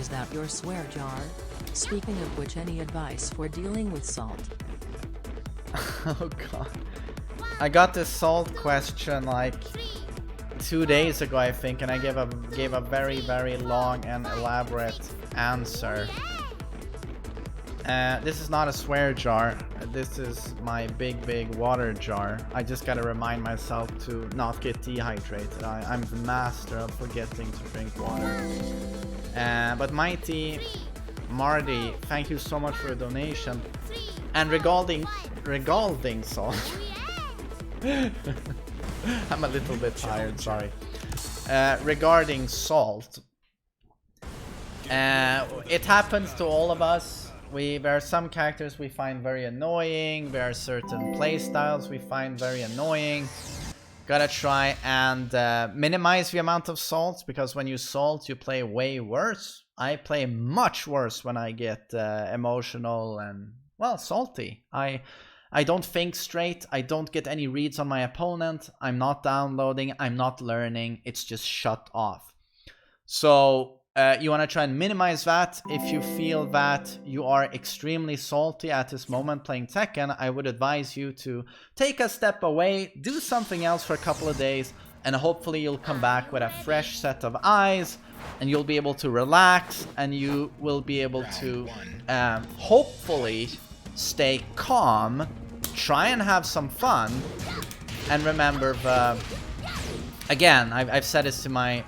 is that your swear jar? Speaking of which, any advice for dealing with salt? Oh god. I got this salt question like 2 days ago, I think, and I gave a very, very long and elaborate answer. This is not a swear jar. This is my big water jar. I just gotta remind myself to not get dehydrated. I'm the master of forgetting to drink water. But Mighty Marty, thank you so much for a donation. And regarding salt, I'm a little bit tired, sorry. Regarding salt, it happens to all of us. There are some characters we find very annoying. There are certain playstyles we find very annoying. Gotta try and minimize the amount of salts, because when you salt, you play way worse. I play much worse when I get emotional and, well, salty. I don't think straight. I don't get any reads on my opponent. I'm not downloading. I'm not learning. It's just shut off. So you want to try and minimize that. If you feel that you are extremely salty at this moment playing Tekken, I would advise you to take a step away, do something else for a couple of days, and hopefully you'll come back with a fresh set of eyes, and you'll be able to relax, and you will be able to hopefully stay calm, try and have some fun, and remember again, I've said this to my...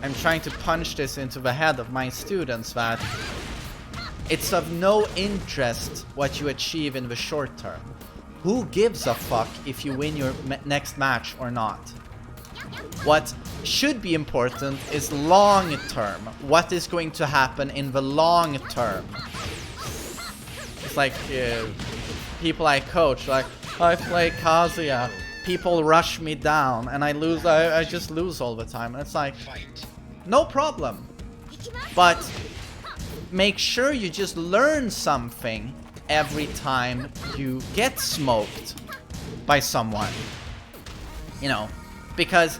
I'm trying to punch this into the head of my students, that it's of no interest what you achieve in the short term. Who gives a fuck if you win your next match or not? What should be important is long term. What is going to happen in the long term? It's like people I coach, like, I play Kazuya, people rush me down and I lose. I just lose all the time. And it's like, no problem, but make sure you just learn something every time you get smoked by someone, you know, because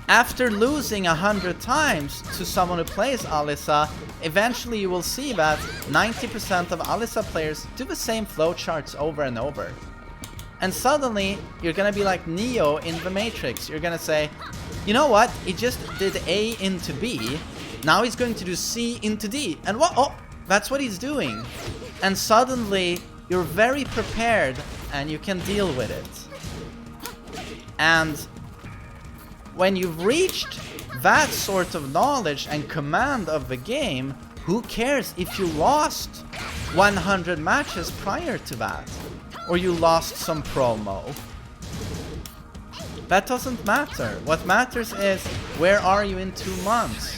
after losing 100 times to someone who plays Alisa, eventually you will see that 90% of Alisa players do the same flowcharts over and over. And suddenly, you're gonna be like Neo in The Matrix. You're gonna say, you know what? He just did A into B. Now he's going to do C into D. And what? Oh, that's what he's doing. And suddenly, you're very prepared and you can deal with it. And when you've reached that sort of knowledge and command of the game, who cares if you lost 100 matches prior to that? Or you lost some promo. That doesn't matter. What matters is, where are you in 2 months?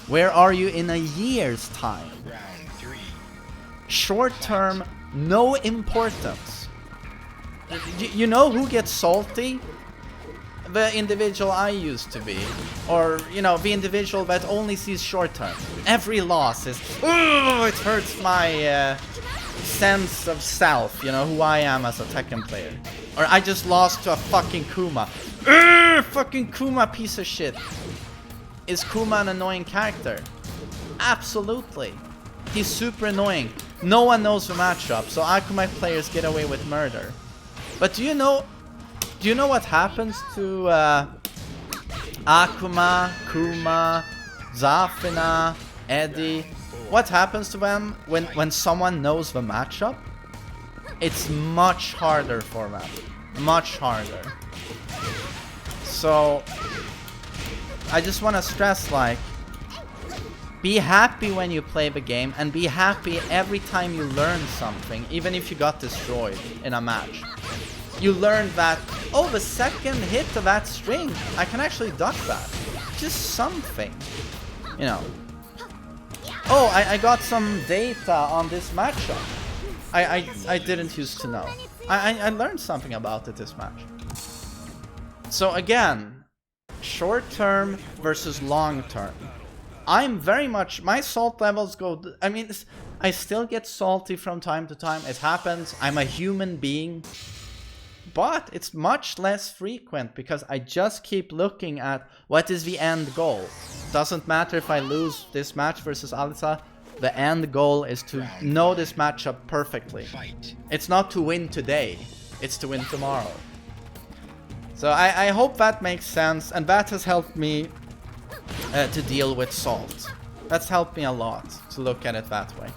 Where are you in a year's time? Short term, no importance. You know who gets salty? The individual I used to be. Or, you know, the individual that only sees short term. Every loss is, oh, it hurts my sense of self, you know, who I am as a Tekken player. Or I just lost to a fucking Kuma. Fucking Kuma, piece of shit. Is Kuma an annoying character? Absolutely. He's super annoying. No one knows the matchup, so Akuma players get away with murder. But do you know what happens to Akuma, Kuma, Zafina, Eddie? What happens to them when someone knows the matchup? It's much harder for them. Much harder. So, I just want to stress, like, be happy when you play the game, and be happy every time you learn something, even if you got destroyed in a match. You learned that, oh, the second hit of that string, I can actually duck that. Just something, you know. Oh, I got some data on this matchup. I didn't used to know. I learned something about it this match. So again, short term versus long term. I'm very much, my salt levels go, I mean, I still get salty from time to time. It happens. I'm a human being. but it's much less frequent because I just keep looking at what is the end goal. Doesn't matter if I lose this match versus Alisa, the end goal is to know this matchup perfectly. It's not to win today, it's to win tomorrow. So I hope that makes sense, and that has helped me to deal with Salt. That's helped me a lot to look at it that way.